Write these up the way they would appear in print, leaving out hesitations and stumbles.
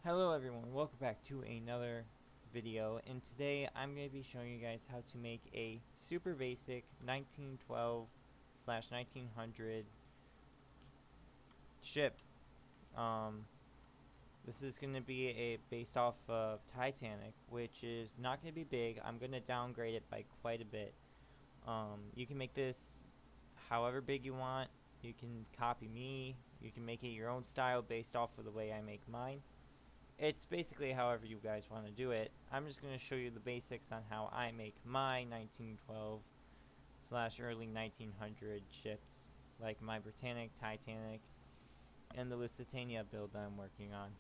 Hello everyone, welcome back to another video, and today I'm going to be showing you guys how to make a super basic 1912/1900 ship. This is going to be based off of Titanic, which is not going to be big. I'm going to downgrade it by quite a bit. You can make this however big you want. You can copy me. You can make it your own style based off of the way I make mine. It's basically however you guys want to do it. I'm just going to show you the basics on how I make my 1912/early 1900 ships, like my Britannic, Titanic, and the Lusitania build that I'm working on.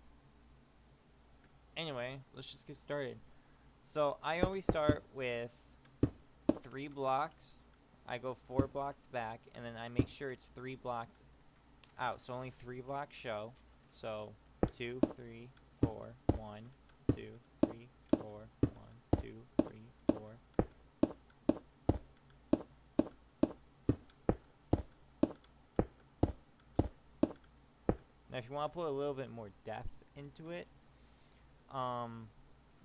Anyway, let's just get started. So I always start with 3 blocks. I go 4 blocks back, and then I make sure it's 3 blocks out, so only 3 blocks show. So 2, 3, 4, 1, 2, 3, 4, 1, 2, 3, 4. Now if you want to put a little bit more depth into it,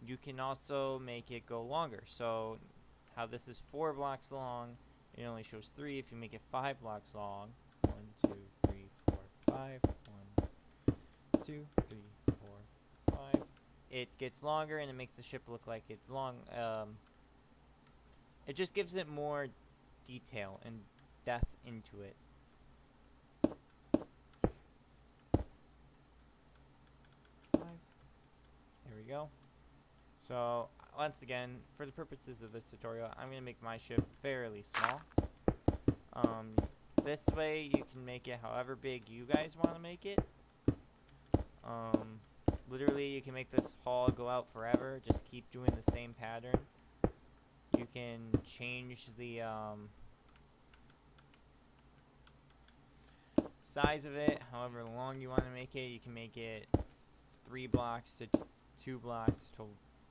you can also make it go longer. So how this is 4 blocks long, it only shows 3. If you make it 5 blocks long, 1, 2, 3, 4, 5, 1, 2, 3, 4, 5. It gets longer and it makes the ship look like it's long. It just gives it more detail and depth into it. There we go. So once again, for the purposes of this tutorial, I'm going to make my ship fairly small. This way you can make it however big you guys want to make it. Literally you can make this hull go out forever, just keep doing the same pattern. You can change the size of it however long you want to make it. You can make it 3 blocks to 2 blocks to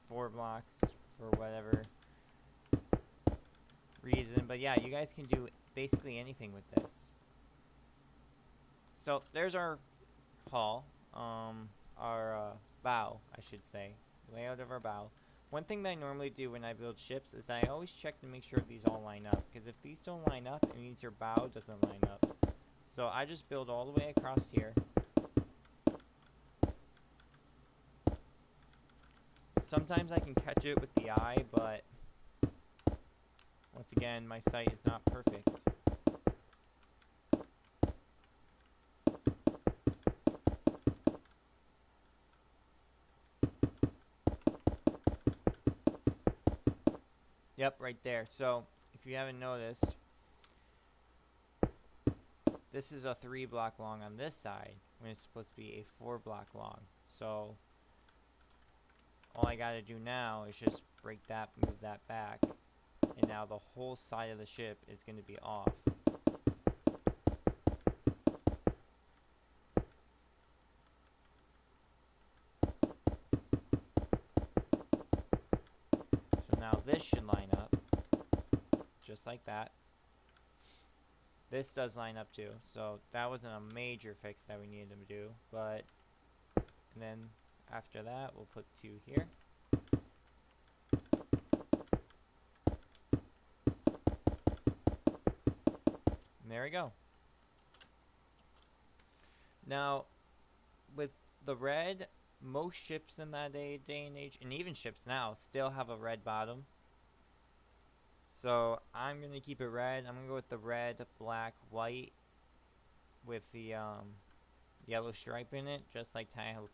4 blocks for whatever reason. But yeah, you guys can do basically anything with this. So there's our hull, our bow, I should say, layout of our bow. One thing that I normally do when I build ships is I always check to make sure these all line up, because if these don't line up, it means your bow doesn't line up. So I just build all the way across here. Sometimes I can catch it with the eye, but once again, my sight is not perfect. Yep, right there. So if you haven't noticed, this is a 3 block long on this side when it's supposed to be a 4 block long. So all I gotta do now is just break that, move that back, and now the whole side of the ship is going to be off. So now this should line up, just like that. This does line up too, so that wasn't a major fix that we needed to do, but, and then after that we'll put 2 here. And there we go. Now, with the red, most ships in that day and age, and even ships now, still have a red bottom. So I'm going to keep it red. I'm going to go with the red, black, white with the yellow stripe in it, just like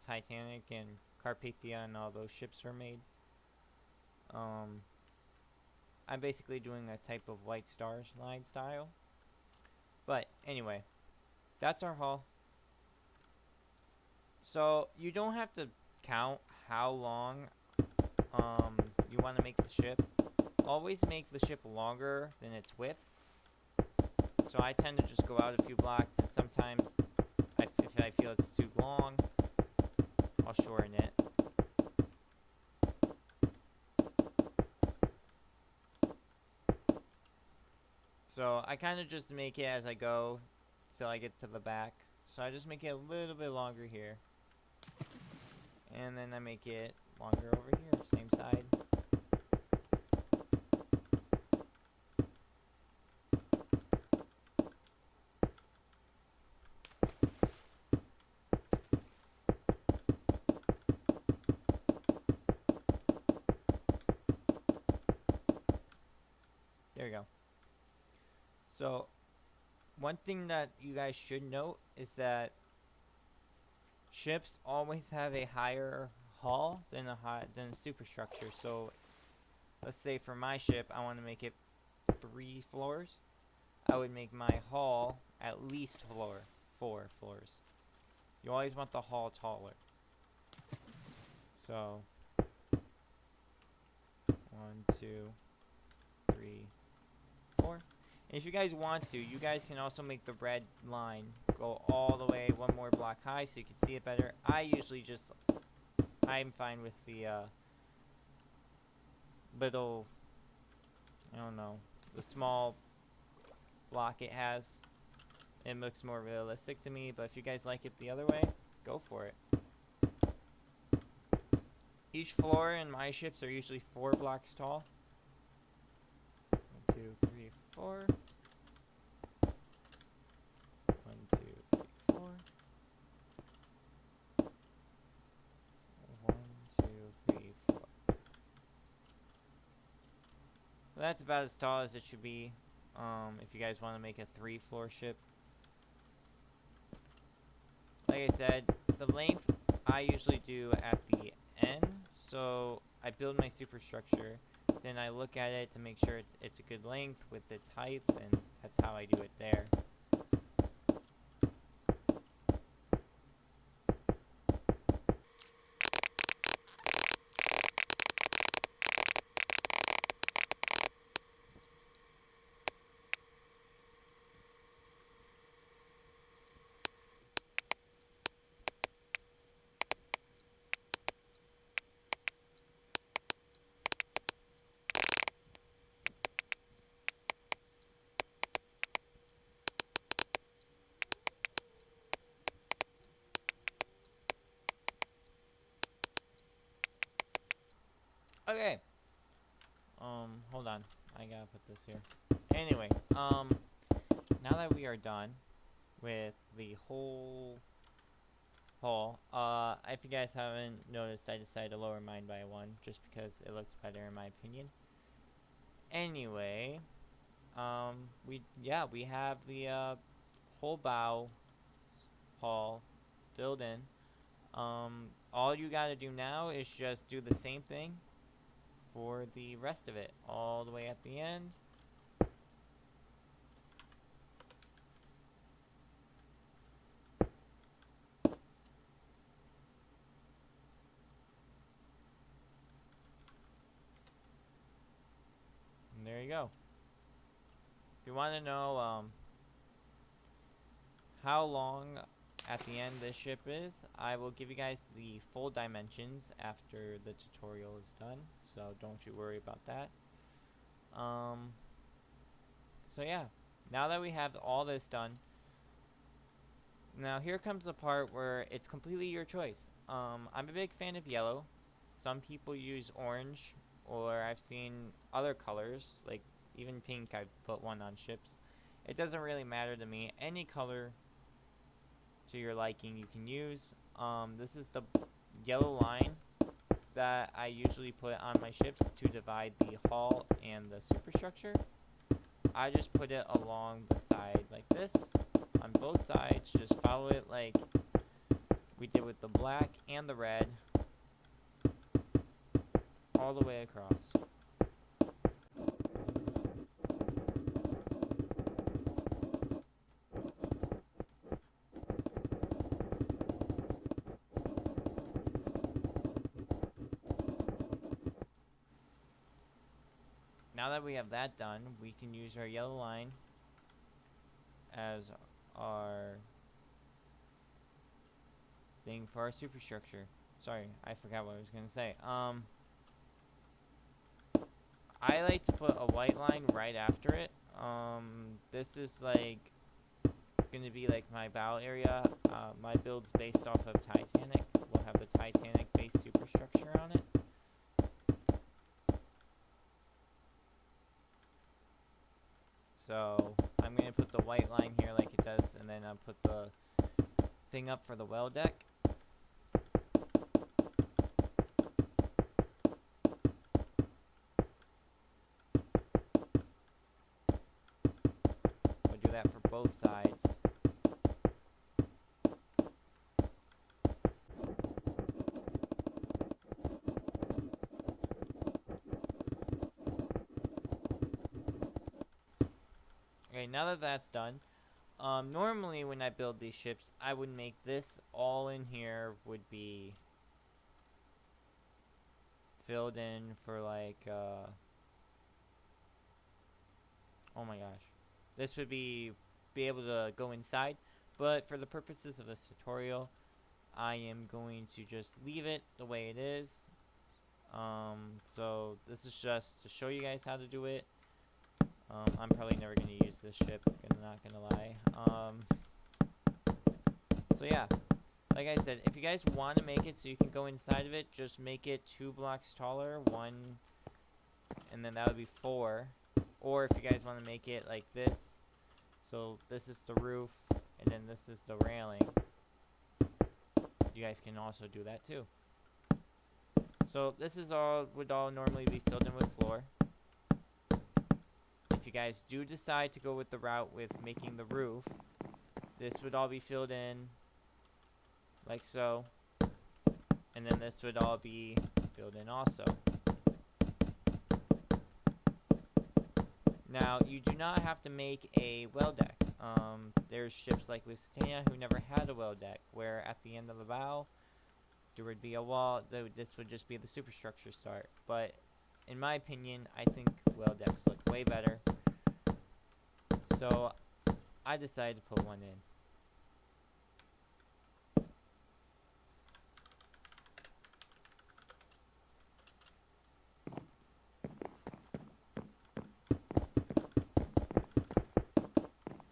Titanic and Carpathia and all those ships were made. I'm basically doing a type of white star line style. But anyway, that's our hull. So you don't have to count how long you want to make the ship. Always make the ship longer than its width. So I tend to just go out a few blocks, and sometimes if I feel it's too long, I'll shorten it. So I kind of just make it as I go till I get to the back. So I just make it a little bit longer here. And then I make it longer over here, same side. There we go. So, one thing that you guys should note is that ships always have a higher hull than a superstructure. So, let's say for my ship, I want to make it 3 floors. I would make my hull at least 4 floors. You always want the hull taller. So, 1, 2, 3, 4. And if you guys want to, you guys can also make the red line go all the way 1 more block high so you can see it better. I'm fine with the little, I don't know, the small block it has. It looks more realistic to me, but if you guys like it the other way, go for it. Each floor in my ships are usually 4 blocks tall. 1, 2, 3, 4. 1, 2, 3, 4. 1, 2, 3, 4. So that's about as tall as it should be. If you guys want to make a 3-floor ship. Like I said, the length I usually do at the end. So I build my superstructure, then I look at it to make sure it's a good length with its height, and that's how I do it there. Okay. Hold on. I gotta put this here. Anyway, now that we are done with the whole hull, if you guys haven't noticed, I decided to lower mine by 1 just because it looks better in my opinion. Anyway, we have the whole bow hull filled in. All you gotta do now is just do the same thing for the rest of it, all the way at the end. And there you go. If you want to know how long at the end this ship is, I will give you guys the full dimensions after the tutorial is done, so don't you worry about that. So yeah, now that we have all this done, now here comes the part where it's completely your choice. I'm a big fan of yellow. Some people use orange, or I've seen other colors, like even pink. I've put one on ships. It doesn't really matter to me. Any color to your liking you can use. This is the yellow line that I usually put on my ships to divide the hull and the superstructure. I just put it along the side like this on both sides. Just follow it like we did with the black and the red all the way across. Now that we have that done, we can use our yellow line as our thing for our superstructure. Sorry, I forgot what I was going to say. I like to put a white line right after it. This is like going to be like my bow area. My build's based off of Titanic. We'll have the Titanic base thing up for the well deck. We'll do that for both sides. Okay, now that that's done, normally when I build these ships, I would make this all in here would be filled in for like, oh my gosh. This would be able to go inside, but for the purposes of this tutorial, I am going to just leave it the way it is. So this is just to show you guys how to do it. I'm probably never going to use this ship, I'm not going to lie. So yeah, like I said, if you guys want to make it so you can go inside of it, just make it 2 blocks taller, 1, and then that would be 4. Or if you guys want to make it like this, so this is the roof, and then this is the railing, you guys can also do that too. So this is all, would all normally be filled in with floor. If you guys do decide to go with the route with making the roof, this would all be filled in like so, and then this would all be filled in also. Now, you do not have to make a well deck. There's ships like Lusitania who never had a well deck, where at the end of the bow, there would be a wall. This would just be the superstructure start. But in my opinion, I think well decks look way better. So I decided to put one in.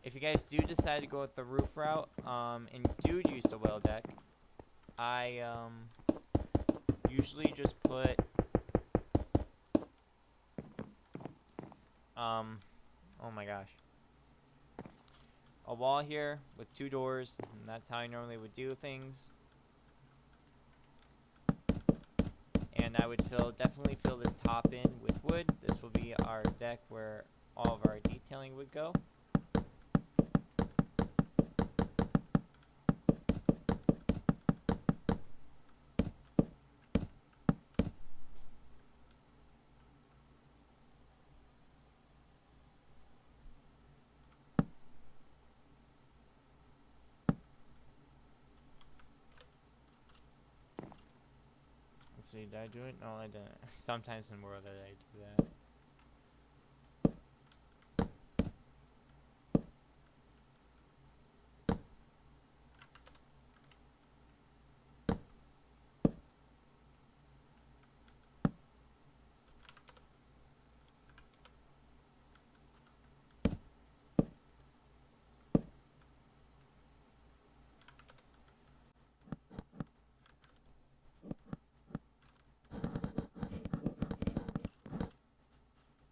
If you guys do decide to go with the roof route, and do use the well deck, I usually just put oh my gosh, a wall here with 2 doors, and that's how I normally would do things. And I would definitely fill this top in with wood. This will be our deck where all of our detailing would go. Let's see, did I do it? No, I didn't. Sometimes in World I do that.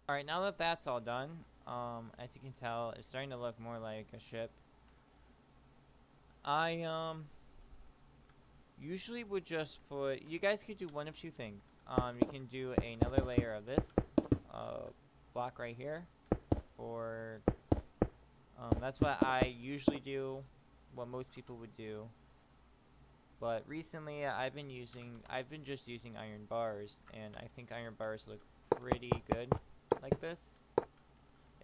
Alright, now that that's all done, as you can tell, it's starting to look more like a ship. I usually would just put, you guys could do one of 2 things. You can do another layer of this block right here for, that's what I usually do, what most people would do. But recently I've been just using iron bars, and I think iron bars look pretty good like this,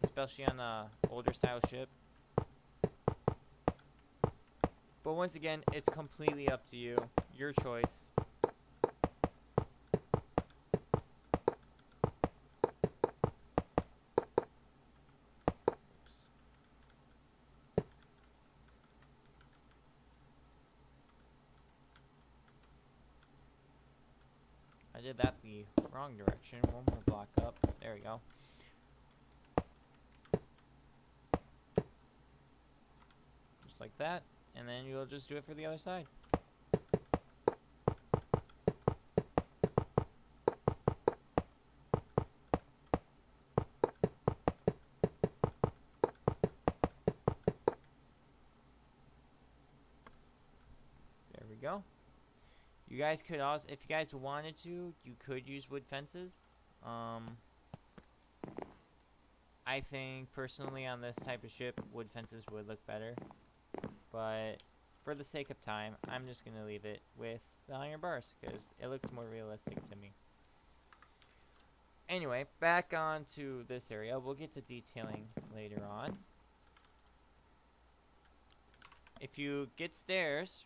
especially on a older style ship. But once again, it's completely up to you, your choice. Oops. I did that the wrong direction. One more block up. There we go. Just like that. And then you'll just do it for the other side. go. You guys could also, if you guys wanted to, you could use wood fences. I think personally on this type of ship, wood fences would look better. But for the sake of time, I'm just going to leave it with the iron bars because it looks more realistic to me. Anyway, back on to this area. We'll get to detailing later on. If you get stairs,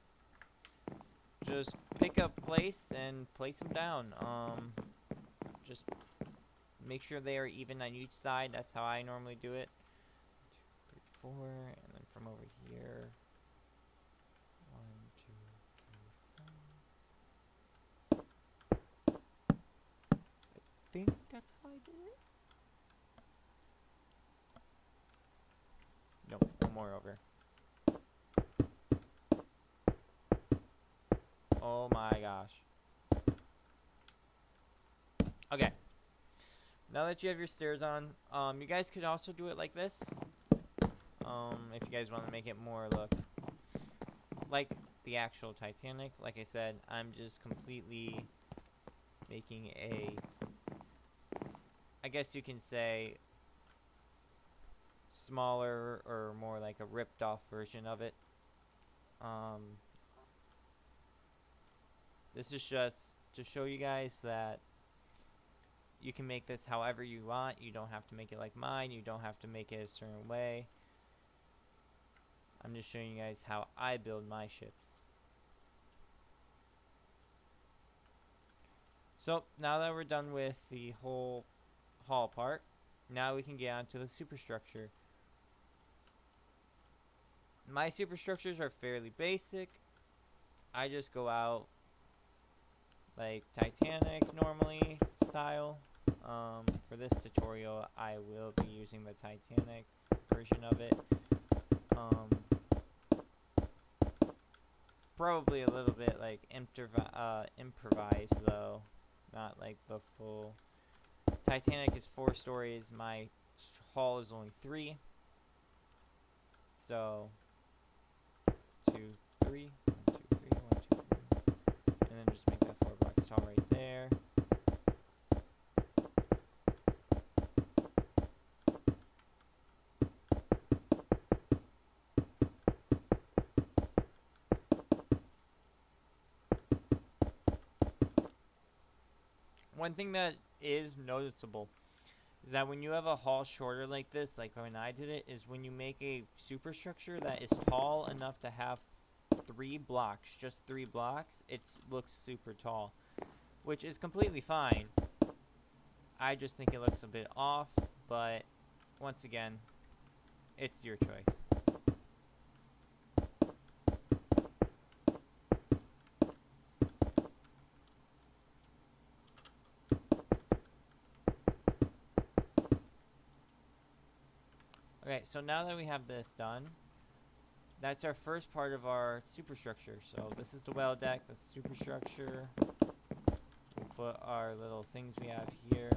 just pick a place and place them down. Just make sure they are even on each side. That's how I normally do it. 2, 3, 4, and then from over here. 1, 2, 3, 4. I think that's how I did it. Nope, one more over. Oh my gosh. Okay. Now that you have your stairs on, you guys could also do it like this. If you guys want to make it more look like the actual Titanic. Like I said, I'm just completely making a, I guess you can say, smaller or more like a ripped off version of it. This is just to show you guys that you can make this however you want. You don't have to make it like mine. You don't have to make it a certain way. I'm just showing you guys how I build my ships. So now that we're done with the whole hull part, now we can get on to the superstructure. My superstructures are fairly basic. I just go out like Titanic normally style. For this tutorial, I will be using the Titanic version of it. Probably a little bit like improvised though, not like the full. Titanic is 4 stories. My hull is only 3. So 2, 3, 1, 2, 3, 1, 2, 3, and then just make that 4 box tall right there. One thing that is noticeable is that when you have a hull shorter like this, like when I did it, is when you make a superstructure that is tall enough to have 3 blocks, just 3 blocks, it looks super tall, which is completely fine. I just think it looks a bit off, but once again, it's your choice. Okay, so now that we have this done, that's our first part of our superstructure. So this is the well deck, the superstructure. We'll put our little things we have here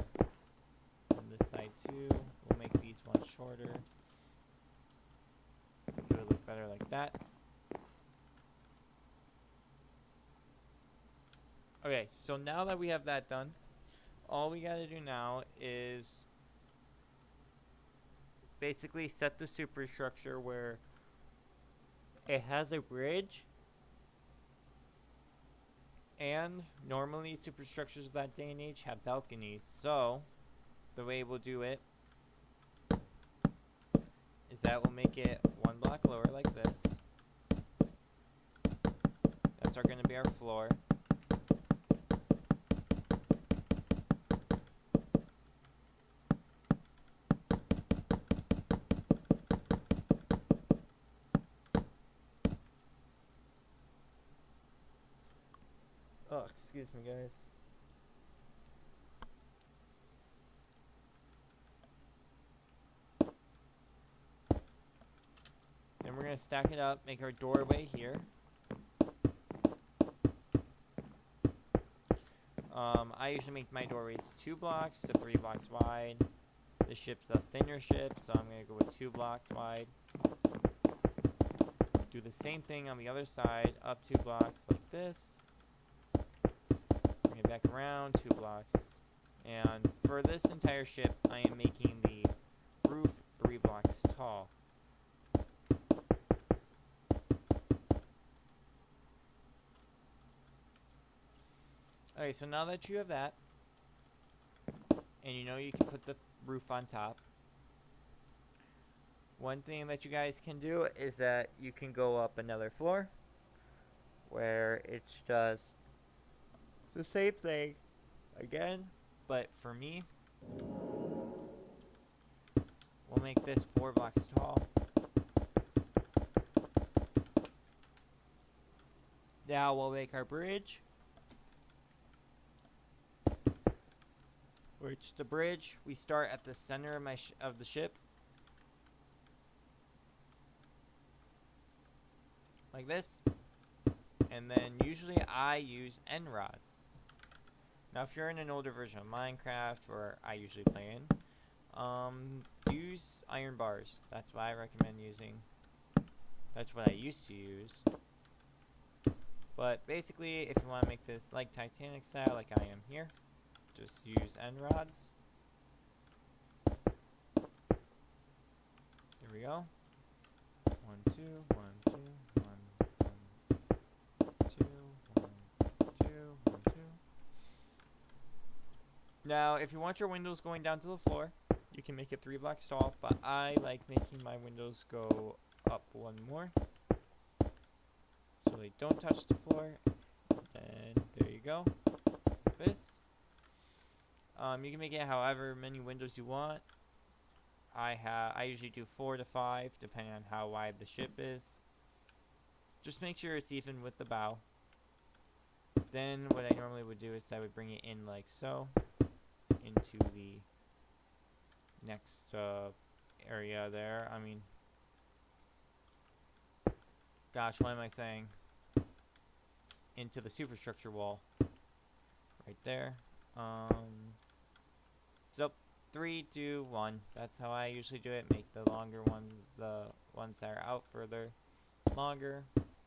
on this side too. We'll make these ones shorter. It would look better like that. Okay, so now that we have that done, all we gotta do now is basically set the superstructure where it has a bridge, and normally superstructures of that day and age have balconies. So the way we'll do it is that we'll make it 1 block lower like this. That's going to be our floor. Oh, excuse me, guys. Then we're going to stack it up, make our doorway here. I usually make my doorways 2 blocks to 3 blocks wide. This ship's a thinner ship, so I'm going to go with 2 blocks wide. Do the same thing on the other side, up 2 blocks like this. Bring it back around 2 blocks. And for this entire ship, I am making the roof 3 blocks tall. Okay, so now that you have that, and you know you can put the roof on top, one thing that you guys can do is that you can go up another floor where it's just the same thing again, but for me, we'll make this 4 blocks tall. Now we'll make our bridge, which the bridge, we start at the center of of the ship, like this, and then usually I use end rods. Now if you're in an older version of Minecraft, or I usually play in, use iron bars. That's what I recommend using. That's what I used to use. But basically, if you want to make this like Titanic style, like I am here, just use end rods. Here we go. 1, 2, 1, 2, 1, 1, 2, 1, 2, 1, 2. Now, if you want your windows going down to the floor, you can make it 3 blocks tall, but I like making my windows go up 1 more, so they don't touch the floor. And there you go. Like this. You can make it however many windows you want. I usually do 4 to 5, depending on how wide the ship is. Just make sure it's even with the bow. Then what I normally would do is I would bring it in like so, into the next area there. I mean, gosh, what am I saying? Into the superstructure wall. Right there. So 3, 2, 1. That's how I usually do it. Make the longer ones, the ones that are out further, longer.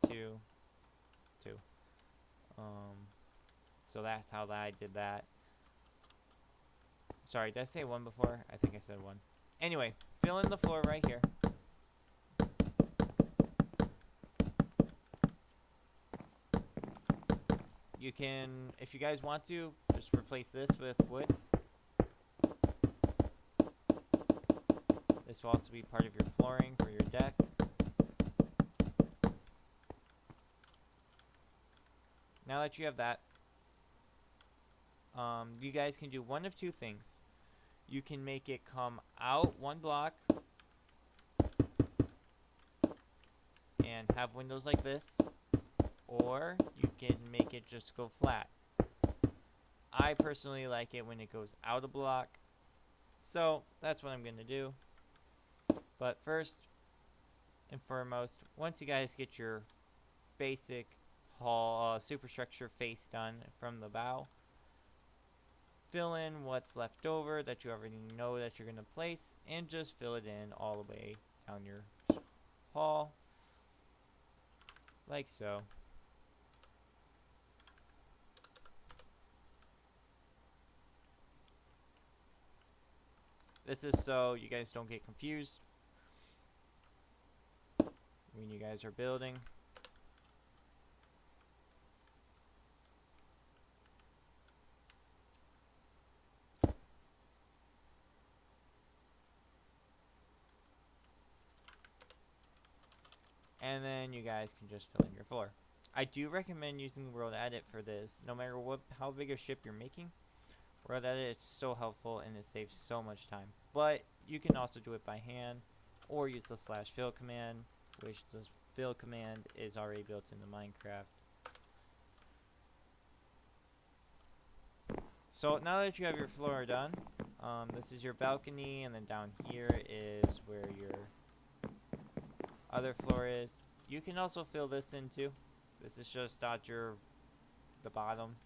2, 2. So that's how I did that. Sorry, did I say 1 before? I think I said 1. Anyway, fill in the floor right here. You can, if you guys want to, just replace this with wood. This will also be part of your flooring for your deck. Now that you have that, you guys can do one of 2 things. You can make it come out 1 block and have windows like this, or you can make it just go flat. I personally like it when it goes out a block, so that's what I'm going to do. But first and foremost, once you guys get your basic hull superstructure face done from the bow, fill in what's left over that you already know that you're going to place, and just fill it in all the way down your hull, like so. This is so you guys don't get confused when you guys are building. And then you guys can just fill in your floor. I do recommend using World Edit for this, no matter how big a ship you're making. World Edit is so helpful and it saves so much time. But you can also do it by hand, or use the /fill command, which the fill command is already built into Minecraft. So now that you have your floor done, this is your balcony, and then down here is where your other floor is. You can also fill this in too. This is just at the bottom.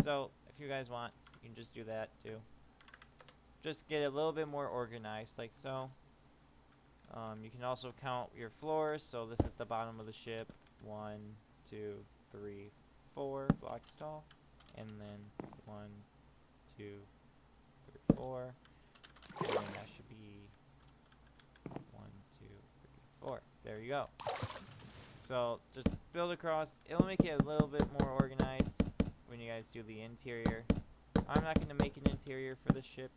So if you guys want, you can just do that too. Just get a little bit more organized, like so. You can also count your floors. So this is the bottom of the ship. 1, 2, 3, 4 blocks tall. And then 1, 2, 3, 4. And then that should be 1, 2, 3, 4. There you go. So just build across. It'll make it a little bit more organized when you guys do the interior. I'm not going to make an interior for the ship.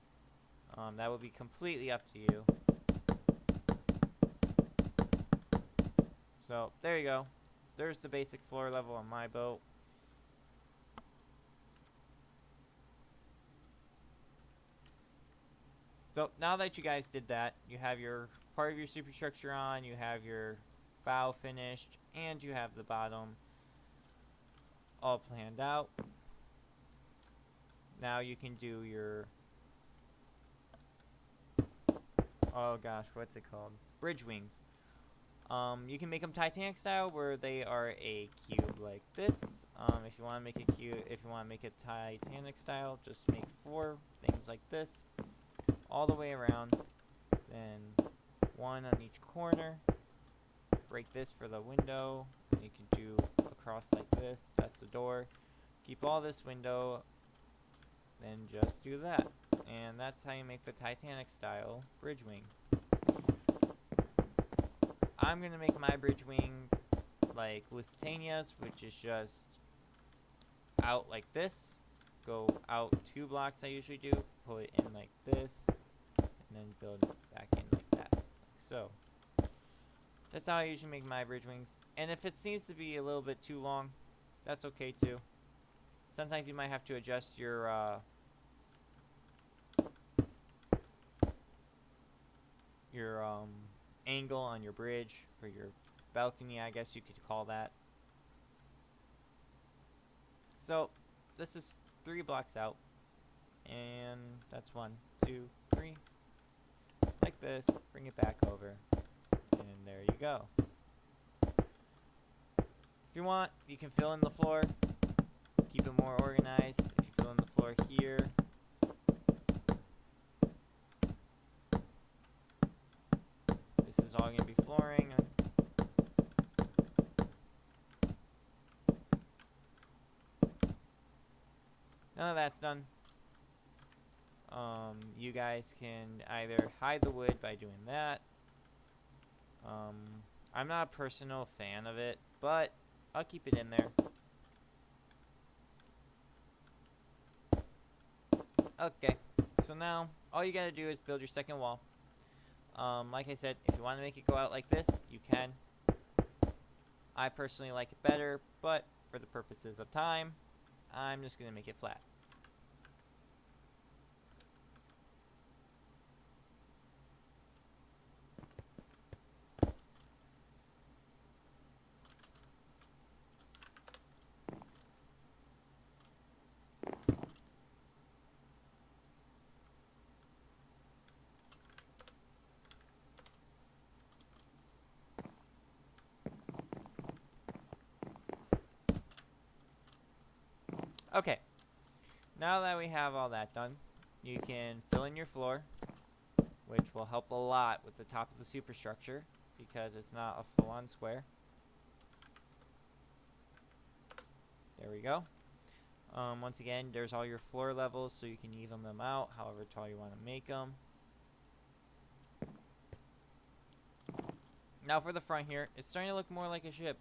That will be completely up to you. So there you go. There's the basic floor level on my boat. So now that you guys did that, you have your part of your superstructure on, you have your bow finished, and you have the bottom all planned out. Now you can do your, oh gosh, what's it called? Bridge wings. You can make them Titanic style, where they are a cube like this. If you want to make a cube, if you want to make it Titanic style, just make 4 things like this, all the way around. Then 1 on each corner. Break this for the window. You can do across like this. That's the door. Keep all this window. Then just do that, and that's how you make the Titanic style bridge wing. I'm gonna make my bridge wing like Lusitania's, which is just out like this. Go out 2 blocks. I usually do. Put it in like this, and then build it back in like that. Like so. That's how I usually make my bridge wings. And if it seems to be a little bit too long, that's okay too. Sometimes you might have to adjust your angle on your bridge for your balcony, I guess you could call that. So this is 3 blocks out, and that's 1, 2, 3, like this. Bring it back over, and there you go. If you want, you can fill in the floor, keep it more organized. If you fill in the floor here, this is all going to be flooring. Now that that's done, you guys can either hide the wood by doing that. I'm not a personal fan of it, but I'll keep it in there. Okay, so now all you gotta do is build your second wall. Like I said, if you want to make it go out like this, you can. I personally like it better, but for the purposes of time, I'm just gonna make it flat. Okay, now that we have all that done, you can fill in your floor, which will help a lot with the top of the superstructure because it's not a full-on square. There we go. Once again, there's all your floor levels, so you can even them out however tall you want to make them. Now for the front here, it's starting to look more like a ship.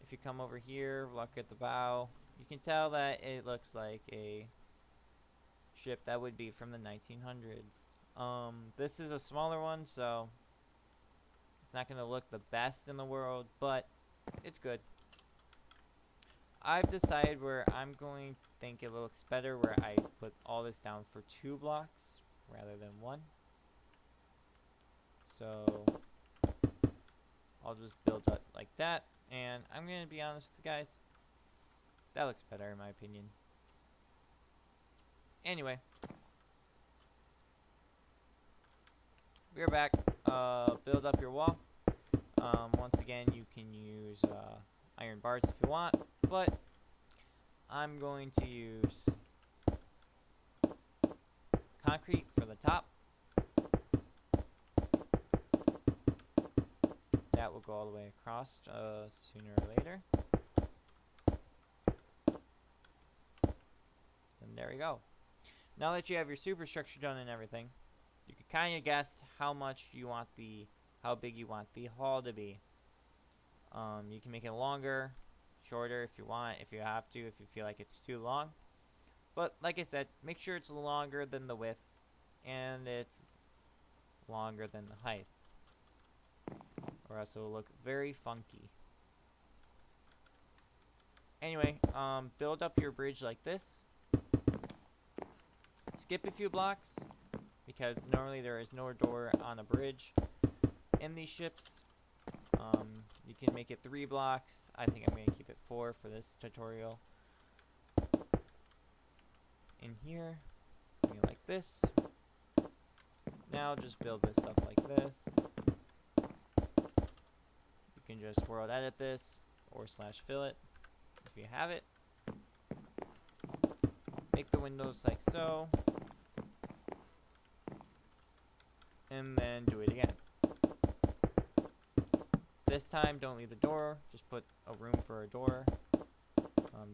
If you come over here, look at the bow, you can tell that it looks like a ship that would be from the 1900s. This is a smaller one, so it's not going to look the best in the world, but it's good. I've decided where I'm going to think it looks better where I put all this down for 2 blocks rather than 1. So I'll just build up like that. And I'm going to be honest with you guys, that looks better in my opinion. Anyway, we're back. Build up your wall. Once again, you can use iron bars if you want, but I'm going to use concrete for the top. go all the way across sooner or later. And there we go. Now that you have your superstructure done and everything, you can kind of guess how big you want the hall to be. You can make it longer, shorter if you want, if you have to, if you feel like it's too long. But like I said, make sure it's longer than the width and it's longer than the height, or else it will look very funky. Anyway, build up your bridge like this. Skip a few blocks, because normally there is no door on a bridge in these ships. You can make it 3 blocks. I think I'm going to keep it 4 for this tutorial. In here, like this. Now just build this up like this. You can just world edit this or / fill it if you have it. Make the windows like so. And then do it again. This time, don't leave the door. Just put a room for a door.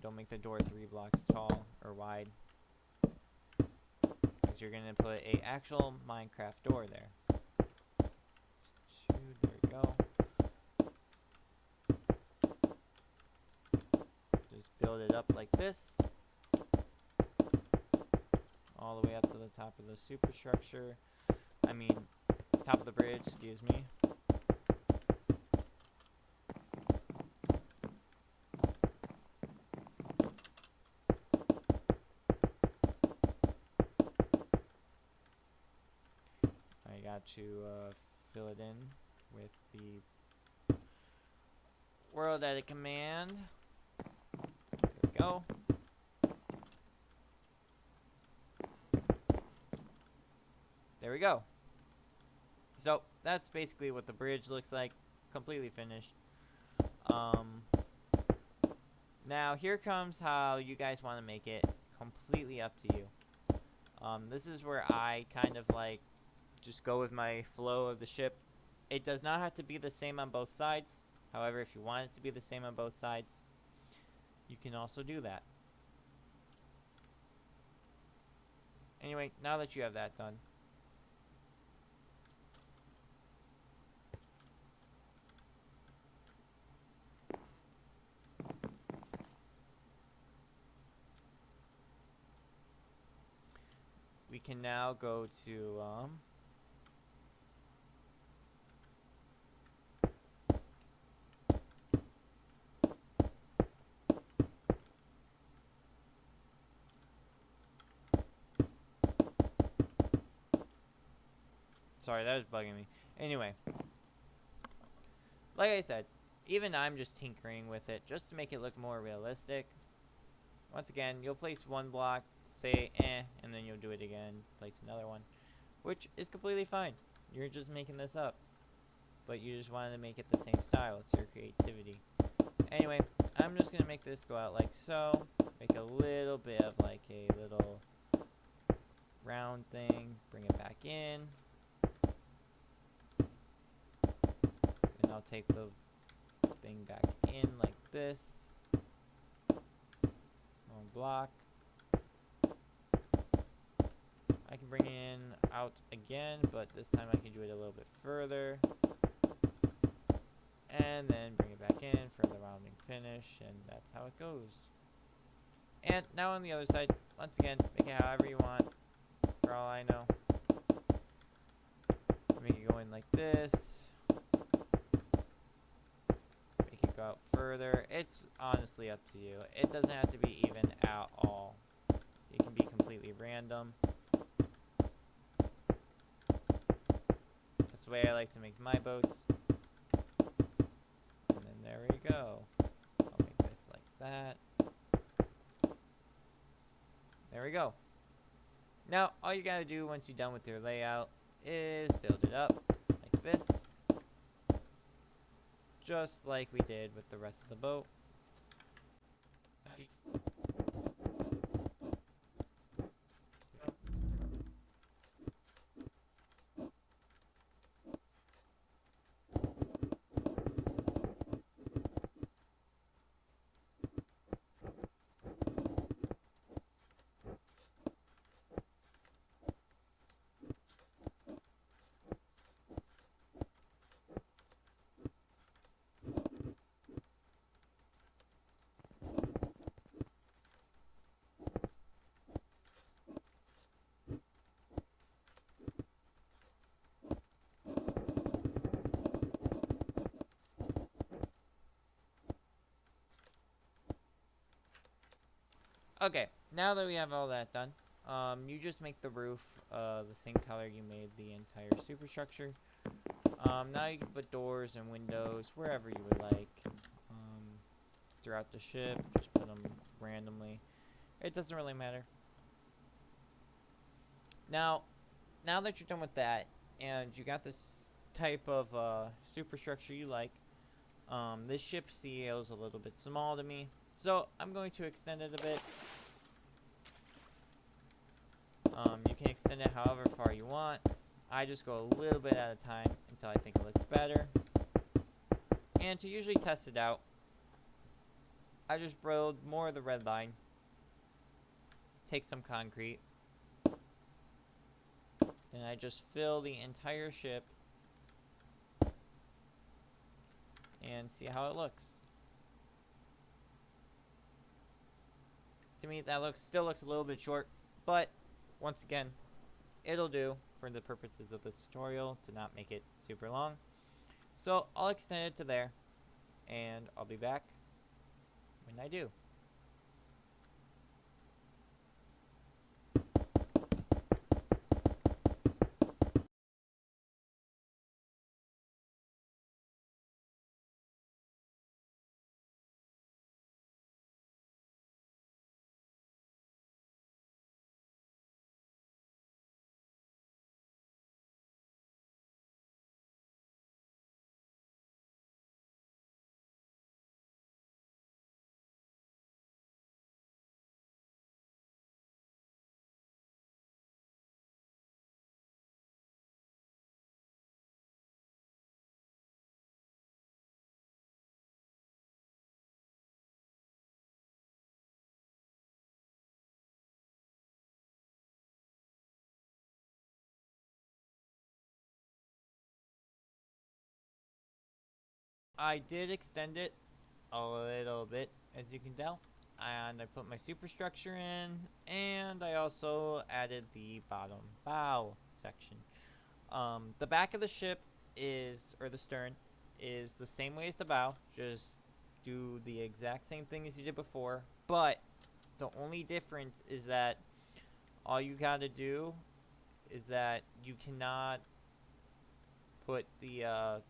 Don't make the door 3 blocks tall or wide, because you're gonna put a actual Minecraft door there. There we go. Just build it up like this, all the way up to the top of the superstructure. I mean, top of the bridge, excuse me. I got to fill it in with the world edit command. There we go. There we go. So that's basically what the bridge looks like, completely finished. Now here comes how you guys want to make it, completely up to you. This is where I kind of like just go with my flow of the ship. It does not have to be the same on both sides. However, if you want it to be the same on both sides, you can also do that. Anyway, now that you have that done, we can now go to sorry, that was bugging me. Anyway, like I said, even I'm just tinkering with it just to make it look more realistic. Once again, you'll place 1 block, say and then you'll do it again, place another one, which is completely fine. You're just making this up, but you just wanted to make it the same style. It's your creativity. Anyway, I'm just gonna make this go out like so, make a little bit of like a little round thing, bring it back in, and I'll take the thing back in like this. Block. I can bring it in out again, but this time I can do it a little bit further, and then bring it back in for the rounding finish, and that's how it goes. And now on the other side, once again, make it however you want. For all I know, make it go in like this. Go out further. It's honestly up to you. It doesn't have to be even at all. It can be completely random. That's the way I like to make my boats. And then there we go. I'll make this like that. There we go. Now, all you gotta do once you're done with your layout is build it up like this. Just like we did with the rest of the boat. Okay, now that we have all that done, you just make the roof the same color you made the entire superstructure. Now you can put doors and windows wherever you would like. Throughout the ship, just put them randomly. It doesn't really matter. Now, now that you're done with that, and you got this type of superstructure you like, this ship CEO is a little bit small to me, so I'm going to extend it a bit. You can extend it however far you want. I just go a little bit at a time until I think it looks better. And to usually test it out, I just build more of the red line, take some concrete, then I just fill the entire ship and see how it looks. To me, that still looks a little bit short, but once again, it'll do for the purposes of this tutorial to not make it super long. So I'll extend it to there, and I'll be back when I do. I did extend it a little bit, as you can tell, and I put my superstructure in, and I also added the bottom bow section. The back of the ship or the stern, is the same way as the bow, just do the exact same thing as you did before, but the only difference is that all you gotta do is that you cannot put the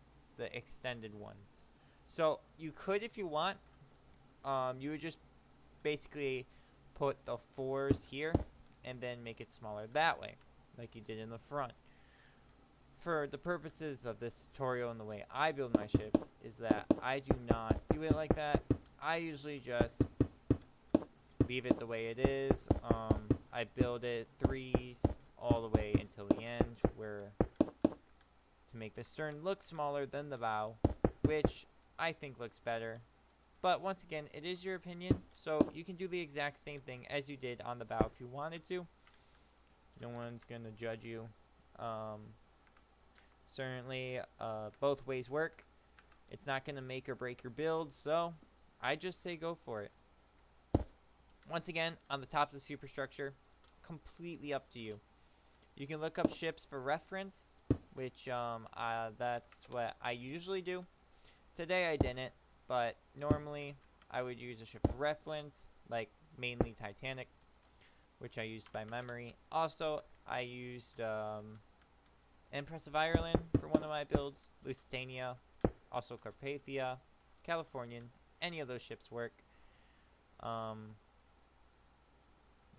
extended ones. So you could, if you want, you would just basically put the 4s here and then make it smaller that way, like you did in the front. For the purposes of this tutorial and the way I build my ships, is that I do not do it like that. I usually just leave it the way it is. I build it 3s all the way until the end, where to make the stern look smaller than the bow, which I think looks better. But once again, it is your opinion, so you can do the exact same thing as you did on the bow if you wanted to. No one's going to judge you. Certainly, both ways work. It's not going to make or break your build, so I just say go for it. Once again, on the top of the superstructure, completely up to you. You can look up ships for reference, which that's what I usually do. Today I didn't, but normally I would use a ship for reference, like mainly Titanic, which I used by memory. Also, I used Empress of Ireland for one of my builds, Lusitania, also Carpathia, Californian. Any of those ships work. If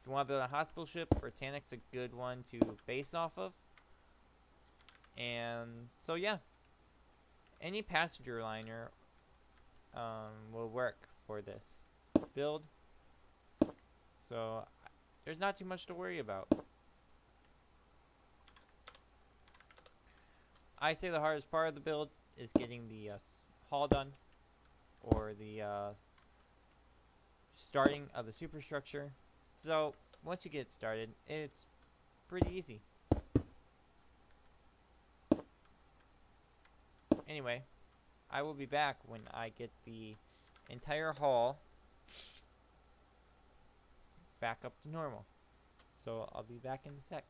you want to build a hospital ship, Britannic's a good one to base off of. And so yeah, any passenger liner will work for this build. So there's not too much to worry about. I say the hardest part of the build is getting the hull done, or the starting of the superstructure. So once you get started, it's pretty easy. Anyway, I will be back when I get the entire hull back up to normal. So I'll be back in a sec.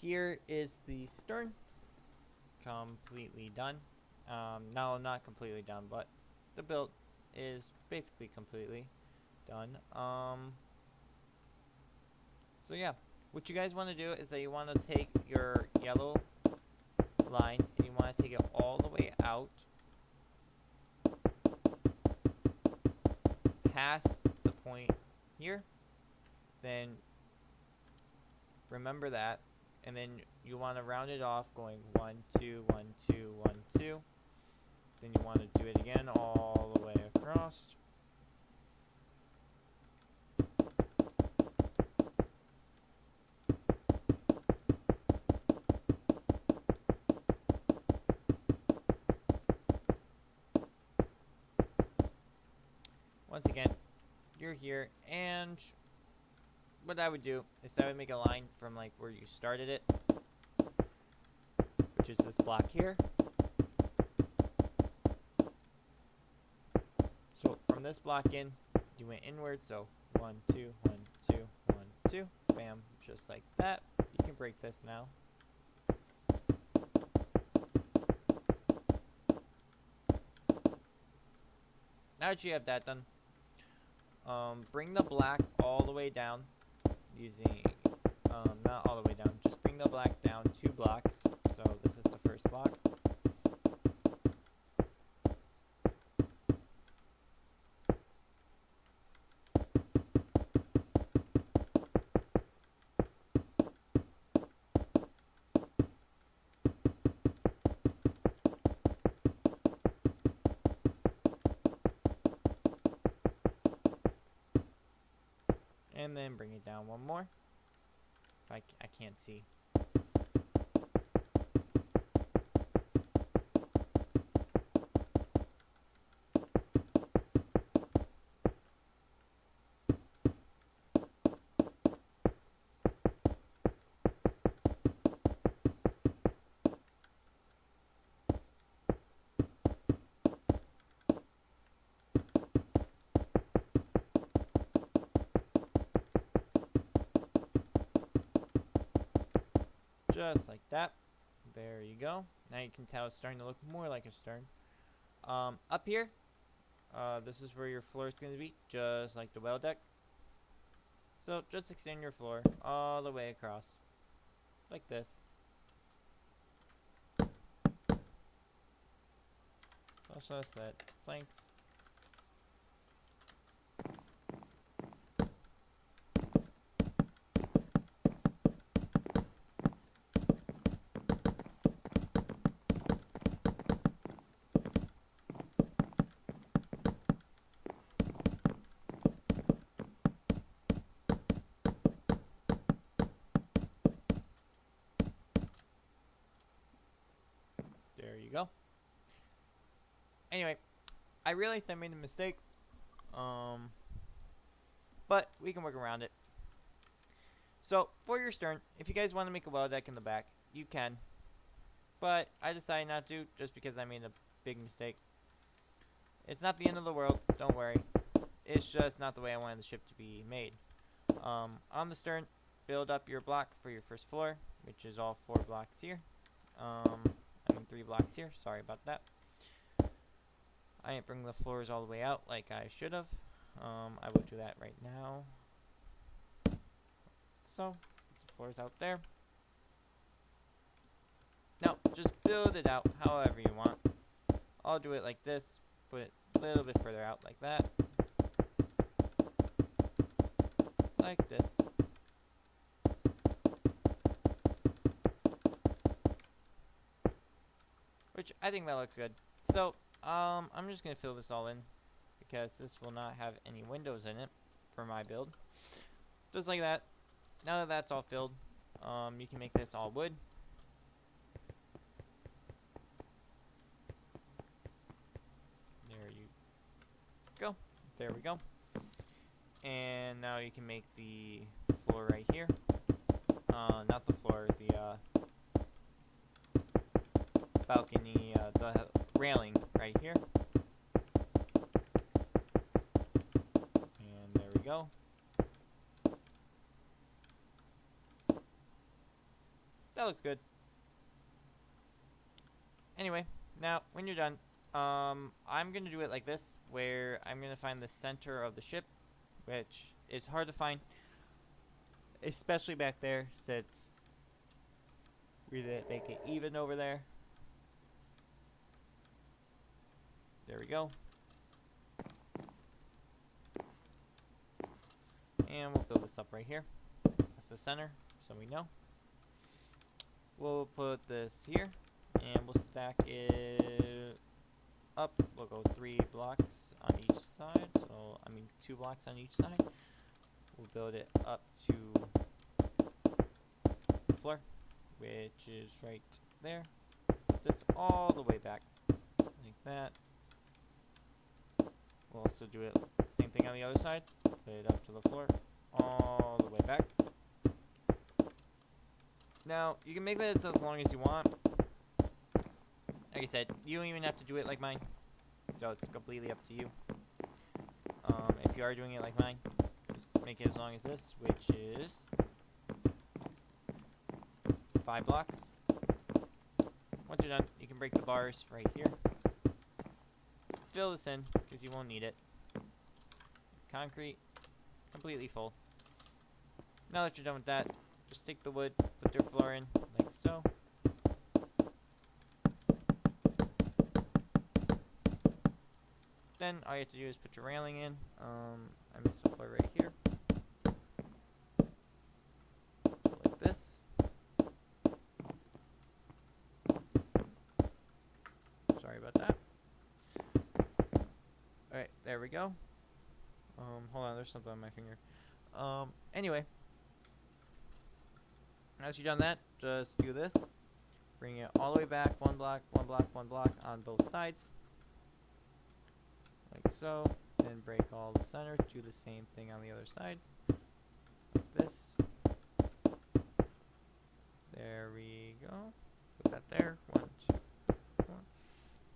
here is the stern, completely done. No, not completely done, but the build is basically completely done. So yeah, what you guys want to do is that you want to take your yellow line and you want to take it all the way out past the point here. Then remember that, and then you want to round it off going 1 2 1 2 1 2. Then you want to do it again all the way across. Once again, you're here, and what I would do is I would make a line from like where you started it, which is this block here. So from this block in, you went inward, so 1 2 1 2 1 2, bam, just like that. You can break this now. Now that you have that done, bring the black all the way down using, not all the way down, just bring the black down 2 blocks. So this is the first block. And then bring it down 1 more. I can't see. Just like that. There you go. Now you can tell it's starting to look more like a stern. Up here, this is where your floor is going to be, just like the well deck. So just extend your floor all the way across, like this. Also set planks. There you go. Anyway, I realized I made a mistake, but we can work around it. So for your stern, if you guys want to make a well deck in the back, you can, but I decided not to just because I made a big mistake. It's not the end of the world, don't worry. It's just not the way I wanted the ship to be made. On the stern, build up your block for your first floor, which is all 4 blocks here. 3 blocks here. Sorry about that. I didn't bring the floors all the way out like I should have. I will do that right now. So, put the floors out there. Now, just build it out however you want. I'll do it like this. Put it a little bit further out like that. Like this. Which I think that looks good. So, I'm just going to fill this all in because this will not have any windows in it for my build. Just like that. Now that that's all filled, you can make this all wood. There you go. There we go. And now you can make the floor right here. Not the floor, the balcony, the railing right here. And there we go. That That looks good. Anyway, now when you're done, I'm gonna do it like this, where I'm gonna find the center of the ship, which is hard to find, especially back there, since we didn't make it even over there. There we go. And we'll build this up right here. That's the center, so we know. We'll put this here, and we'll stack it up. We'll go 3 blocks on each side, so I mean 2 blocks on each side. We'll build it up to the floor, which is right there. Put this all the way back, like that. We'll also do it same thing on the other side. Put it up to the floor, all the way back. Now, you can make this as long as you want. Like I said, you don't even have to do it like mine. So it's completely up to you. If you are doing it like mine, just make it as long as this, which is 5 blocks. Once you're done, you can break the bars right here. Fill this in, because you won't need it. Concrete, completely full. Now that you're done with that, just take the wood, put your floor in, like so. Then all you have to do is put your railing in. I missed the floor right here. Like this. Sorry about that. Alright, there we go. Hold on, there's something on my finger. Anyway. Once you've done that, just do this. Bring it all the way back, 1 block, 1 block, 1 block on both sides. Like so. Then break all the center. Do the same thing on the other side. Like this. There we go. Put that there. 1, 2, 1.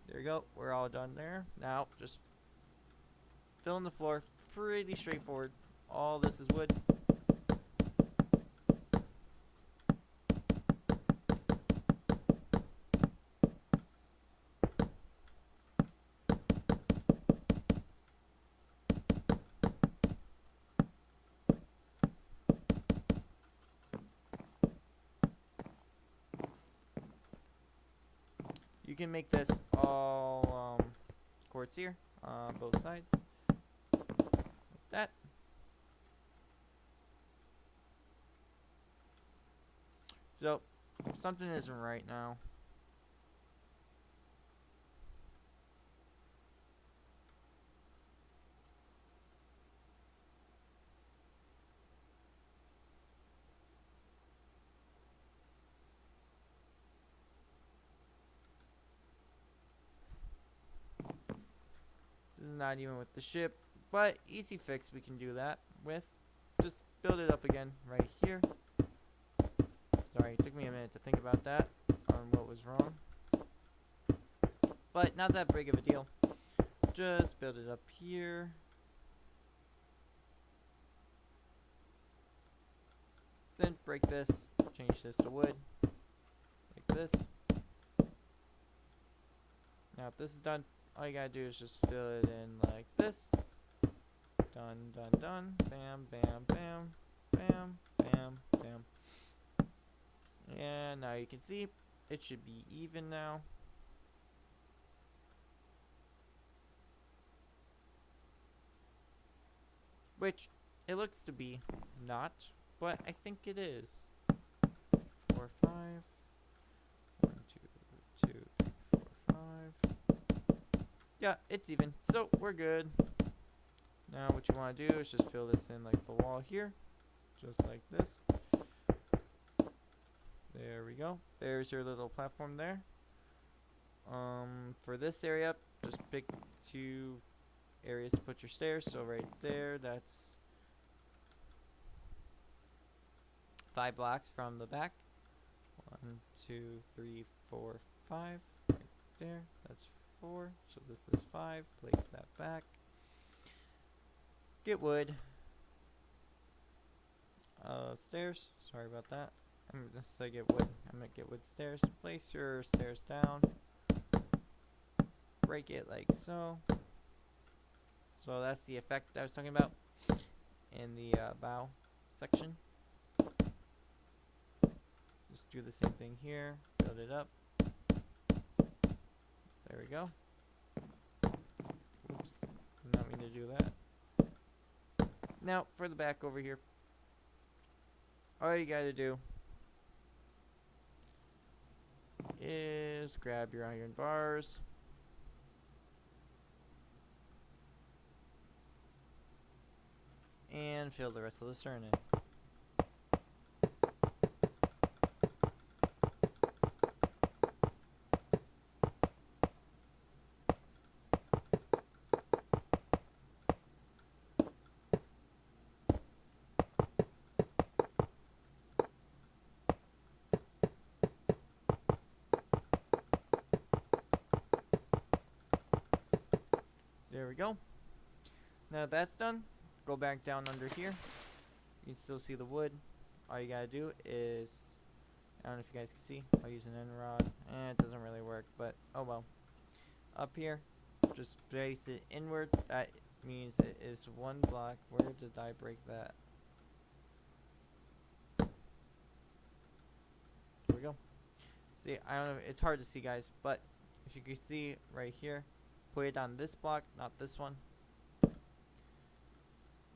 There you go. We're all done there. Now, just fill in the floor. Pretty straightforward. All this is wood. You can make this all quartz here on both sides. Like that. So, something isn't right now. This is not even with the ship, but easy fix, we can do that with. Just build it up again right here. Sorry, it took me a minute to think about that, on what was wrong. But not that big of a deal. Just build it up here. Then break this, change this to wood, like this. Now if this is done, all you gotta do is just fill it in like this. Done, done, done. Bam, bam, bam, bam, bam, bam. And now you can see it should be even now. Which it looks to be not, but I think it is. 4, 5. 1, 2, 2, 3, 4, 5. Yeah, it's even. So we're good. Now what you want to do is just fill this in like the wall here. Just like this. There we go. There's your little platform there. For this area, just pick 2 areas to put your stairs. So right there, that's 5 blocks from the back. 1, 2, 3, 4, 5. Right there, that's 4. So this is 5. Place that back. Get wood. Stairs. Sorry about that. So I get wood. I'm gonna get wood stairs. Place your stairs down. Break it like so. So that's the effect I was talking about in the bow section. Just do the same thing here. Build it up. There we go. Oops. Did not mean to do that. Now for the back over here. All you gotta do is grab your iron bars. And fill the rest of the stern in. There we go. Now that that's done, go back down under here. You can still see the wood. All you gotta do is, I don't know if you guys can see, I'll use an end rod. It doesn't really work, but oh well. Up here, just place it inward. That means it is one block. Where did I break that? There we go. See, I don't know, it's hard to see, guys, but if you can see right here, put it on this block, not this one.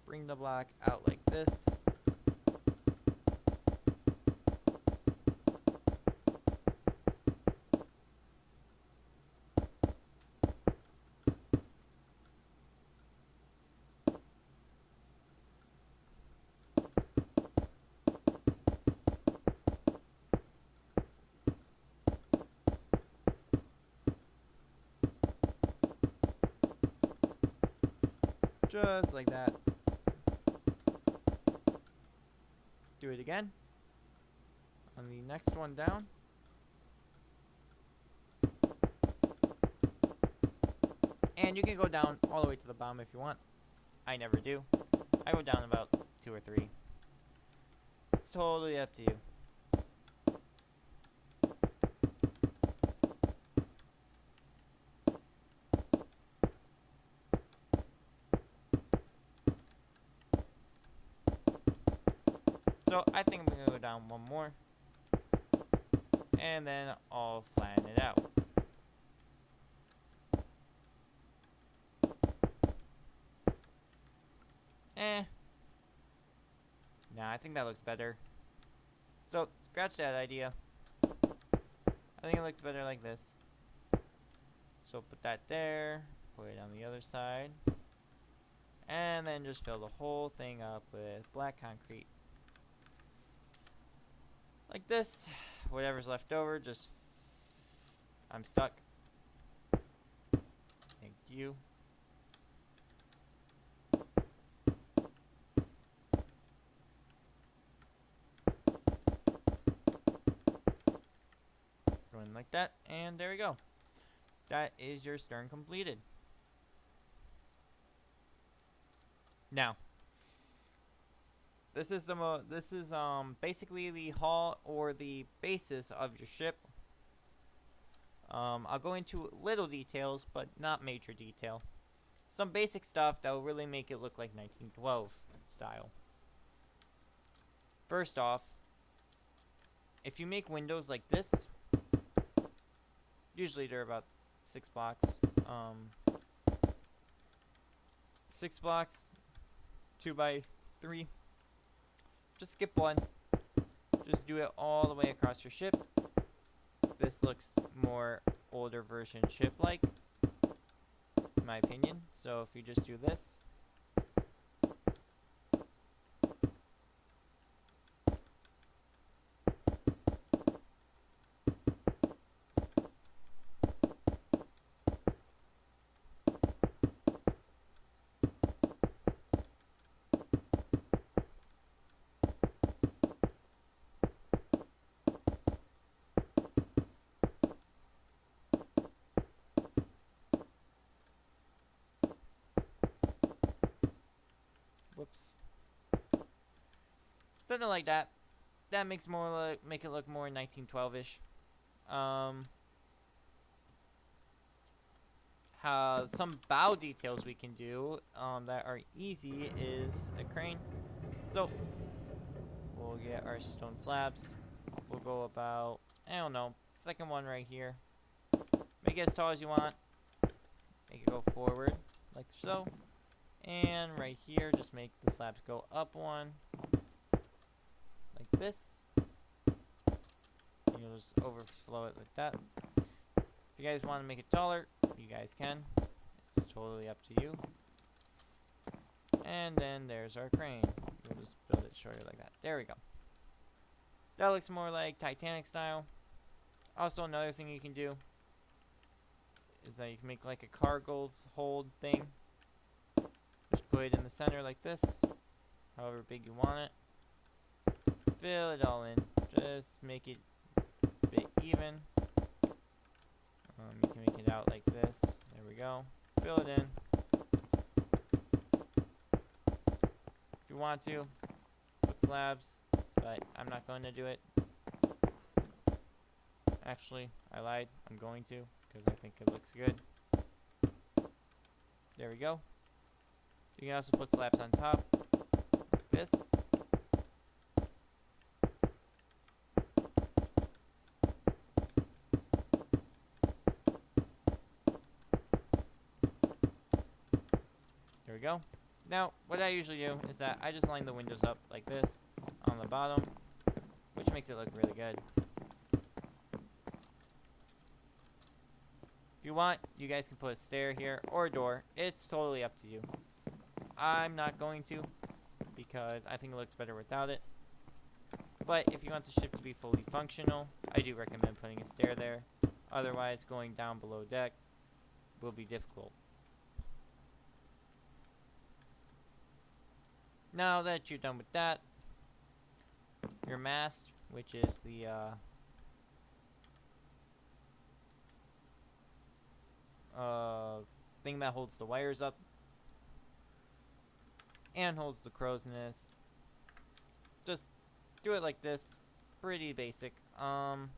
Bring the block out like this. Just like that. Do it again. On the next one down. And you can go down all the way to the bottom if you want. I never do. I go down about 2 or 3. It's totally up to you. So I think I'm going to go down one more. And then I'll flatten it out. Nah, I think that looks better. So, scratch that idea. I think it looks better like this. So put that there. Put it on the other side. And then just fill the whole thing up with black concrete. Like this. Whatever's left over, just... I'm stuck. Thank you. Going like that, and there we go. That is your stern completed. Now, this is basically the hull or the basis of your ship. I'll go into little details, but not major detail. Some basic stuff that will really make it look like 1912 style. First off, if you make windows like this, usually they're about 6 blocks. 6 blocks, 2 by 3. Just skip one. Just do it all the way across your ship. This looks more older version ship-like, in my opinion. So if you just do this. Whoops. Something like that. that makes make it look more 1912-ish. Some bow details we can do that are easy is a crane. So we'll get our stone slabs. We'll go about, I don't know, second one right here. Make it as tall as you want. Make it go forward like so. And right here, just make the slabs go up one like this. You'll just overflow it like that. If you guys want to make it taller, you guys can. It's totally up to you. And then there's our crane. We'll just build it shorter like that. There we go. That looks more like Titanic style. Also, another thing you can do is that you can make like a cargo hold thing. Just put it in the center like this, however big you want it. Fill it all in. Just make it a bit even. You can make it out like this. There we go. Fill it in. If you want to, put slabs, but I'm not going to do it. Actually, I lied. I'm going to, because I think it looks good. There we go. You can also put slabs on top, like this. There we go. Now, what I usually do is that I just line the windows up like this on the bottom, which makes it look really good. If you want, you guys can put a stair here or a door. It's totally up to you. I'm not going to, because I think it looks better without it. But if you want the ship to be fully functional, I do recommend putting a stair there. Otherwise, going down below deck will be difficult. Now that you're done with that, your mast, which is the thing that holds the wires up and holds the crow's nest. Just do it like this. Pretty basic. Stack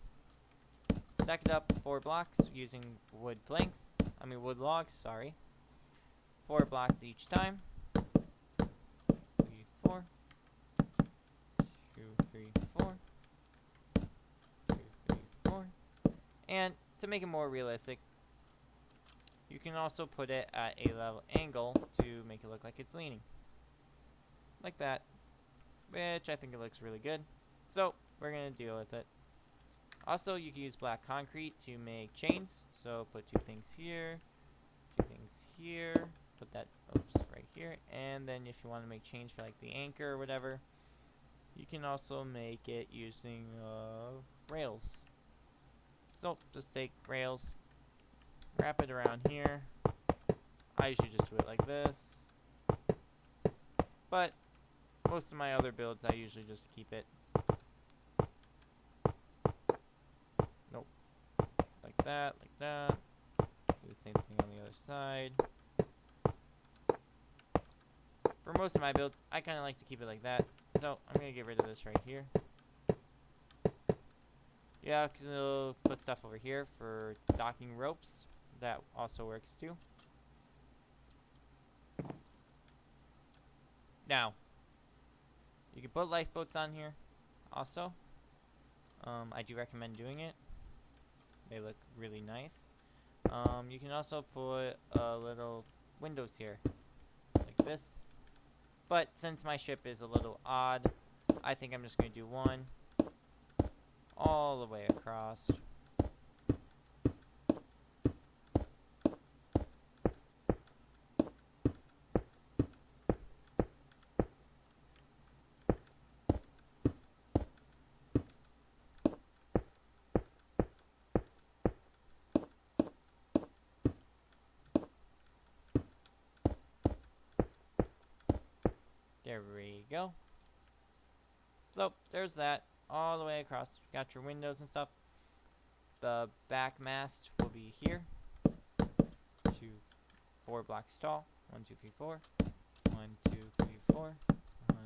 it up 4 blocks using wood logs, sorry. 4 blocks each time. 3, 4. 2, 3, 4. 2, 3, 4. And to make it more realistic, you can also put it at a level angle to make it look like it's leaning. Like that. Which I think it looks really good. So, we're going to deal with it. Also, you can use black concrete to make chains. So, put 2 things here. 2 things here. Put that, right here. And then if you want to make chains for like the anchor or whatever, you can also make it using rails. So, just take rails, wrap it around here. I usually just do it like this. But most of my other builds, I usually just keep it. Nope. Like that, like that. Do the same thing on the other side. For most of my builds, I kind of like to keep it like that. So, I'm going to get rid of this right here. Yeah, because it'll put stuff over here for docking ropes. That also works too. Now, you can put lifeboats on here also. I do recommend doing it. They look really nice. You can also put little windows here, like this. But since my ship is a little odd, I think I'm just going to do one all the way across. There we go. So, there's that. All the way across. Got your windows and stuff. The back mast will be here. 4 blocks tall. 1, 2, 3, 4. 1, 2, 3, 4. 1,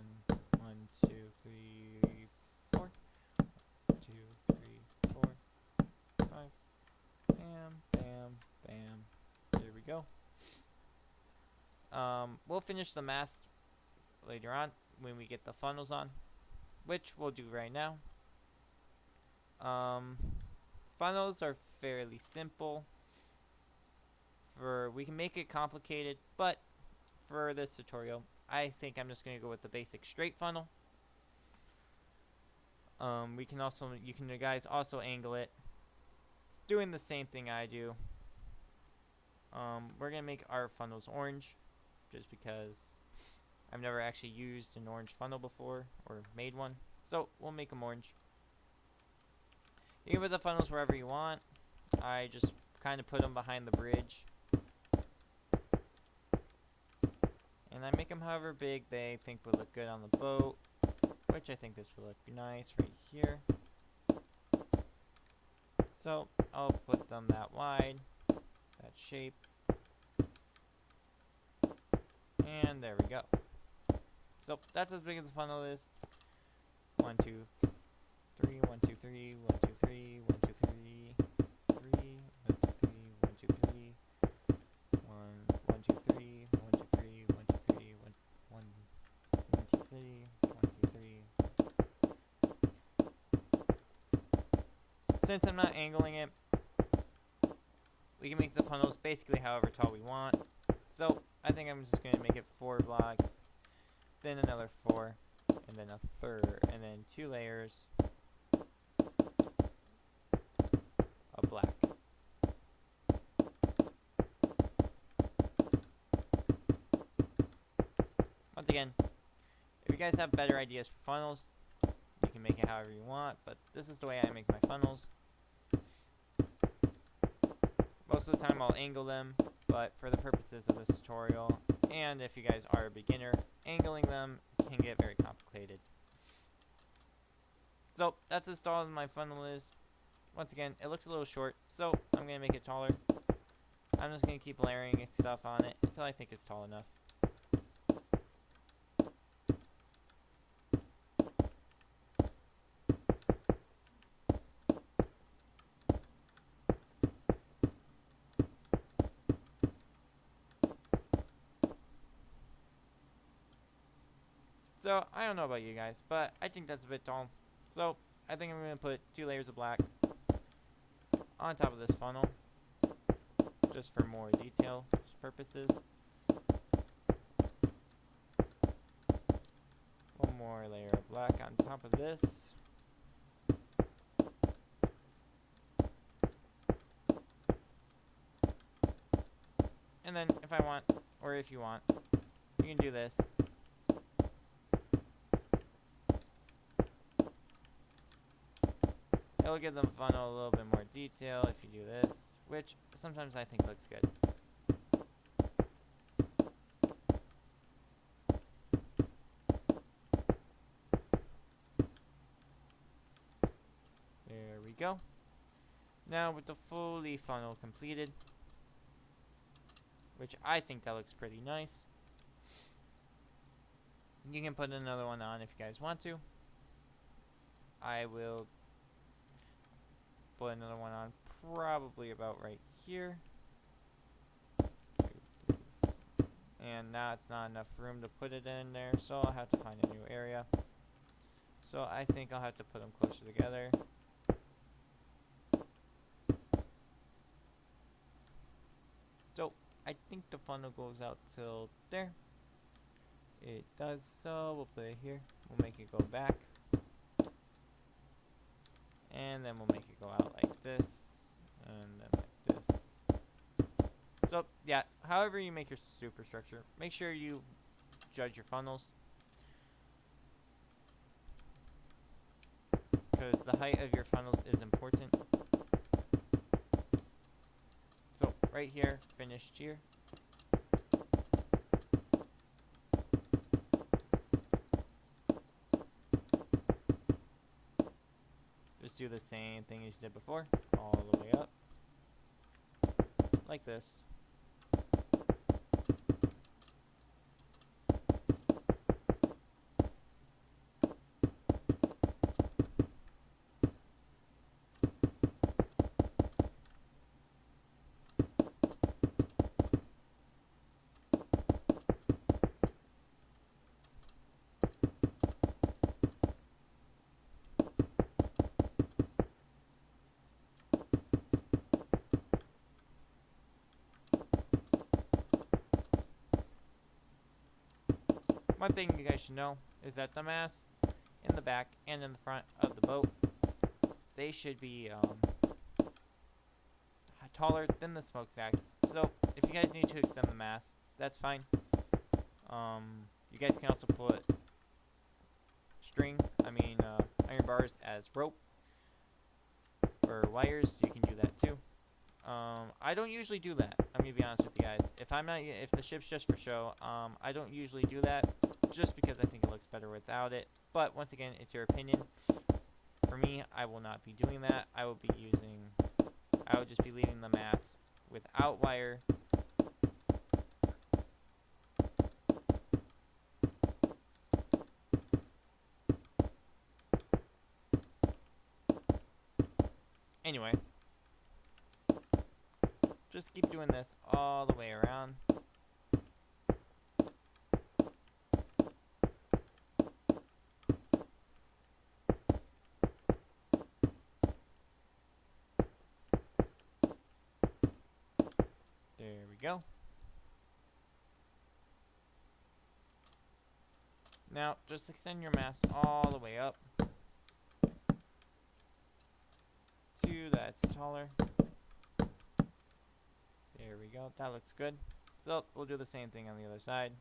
2, 3, 4. Bam, bam, bam. There we go. We'll finish the mast later on when we get the funnels on, which we'll do right now. Funnels are fairly simple. We can make it complicated, but for this tutorial, I think I'm just gonna go with the basic straight funnel. You guys also angle it, doing the same thing I do. We're gonna make our funnels orange, just because I've never actually used an orange funnel before or made one, so we'll make them orange. You can put the funnels wherever you want. I just kind of put them behind the bridge, and I make them however big they think would look good on the boat, which I think this would look nice right here. So I'll put them that wide, that shape, and there we go. So that's as big as the funnel is. 1, 2, 3, 1, 2, 3, 1, 2, 3, 1, 2, 3, 3, 1, 2, 3, 1, 2, 3, 1, 2, 3, 1, 2, 3, 1, 2, 3, 1, 2, 3, 1, 2, 3. Since I'm not angling it, we can make the funnels basically however tall we want. So I think I'm just going to make it 4 blocks, then another 4, and then a third, and then 2 layers of black. Once again, if you guys have better ideas for funnels, you can make it however you want, but this is the way I make my funnels. Most of the time I'll angle them, but for the purposes of this tutorial, and if you guys are a beginner, angling them can get very complicated. So that's as tall as my funnel is. Once again, it looks a little short, so I'm going to make it taller. I'm just going to keep layering stuff on it until I think it's tall enough. So, I don't know about you guys, but I think that's a bit tall. So, I think I'm going to put 2 layers of black on top of this funnel, just for more detail purposes. 1 more layer of black on top of this. And then, if I want, or if you want, you can do this. It'll give the funnel a little bit more detail if you do this, which sometimes I think looks good. There we go. Now with the fully funnel completed, which I think that looks pretty nice, you can put another one on if you guys want to. I will put another one on probably about right here. And now it's not enough room to put it in there, so I'll have to find a new area. So I think I'll have to put them closer together. So I think the funnel goes out till there. It does, so we'll put it here. We'll make it go back. And then we'll make it go out like this, and then like this. So, yeah, however you make your superstructure, make sure you judge your funnels, because the height of your funnels is important. So, right here, finished here. Do the same thing as you did before, all the way up, like this. one thing you guys should know is that the masts in the back and in the front of the boat, they should be taller than the smokestacks. So if you guys need to extend the mast, that's fine. You guys can also put iron bars as rope or wires. You can do that too. I don't usually do that. I'm gonna be honest with you guys. If the ship's just for show, I don't usually do that, just because I think it looks better without it. But once again, it's your opinion. For me, I will not be doing that. I will just be leaving the mast without wire. Anyway, just keep doing this all the way around. There we go. Now, just extend your mast all the way up to that's taller. There we go. That looks good. So, we'll do the same thing on the other side.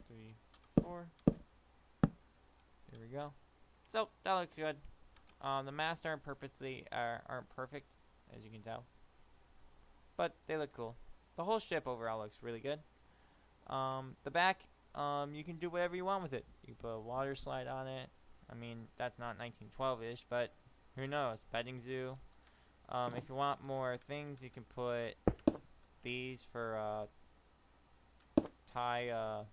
Three, four. There we go. So, that looks good. The masts aren't perfect, as you can tell. But they look cool. The whole ship overall looks really good. The back, you can do whatever you want with it. You can put a water slide on it. I mean, that's not 1912-ish, but who knows? Petting zoo. If you want more things, you can put these for tie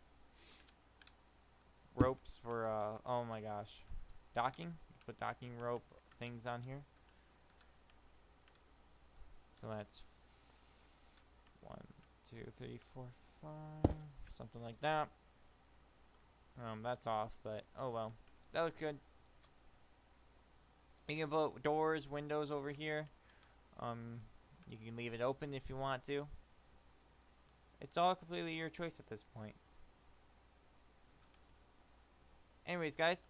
ropes for oh my gosh, docking. Put docking rope things on here. So that's 1, 2, 3, 4, 5, something like that. That's off, but oh well. That looks good. You can put doors, windows over here. You can leave it open if you want to. It's all completely your choice at this point. Anyways, guys,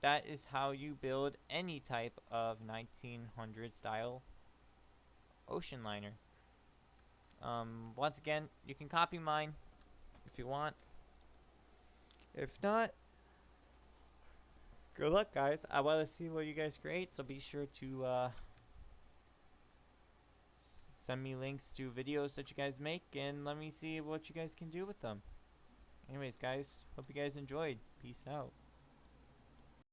that is how you build any type of 1900 style ocean liner. Once again, you can copy mine if you want. If not, good luck, guys. I want to see what you guys create, so be sure to send me links to videos that you guys make, and let me see what you guys can do with them. Anyways, guys, hope you guys enjoyed. Peace out.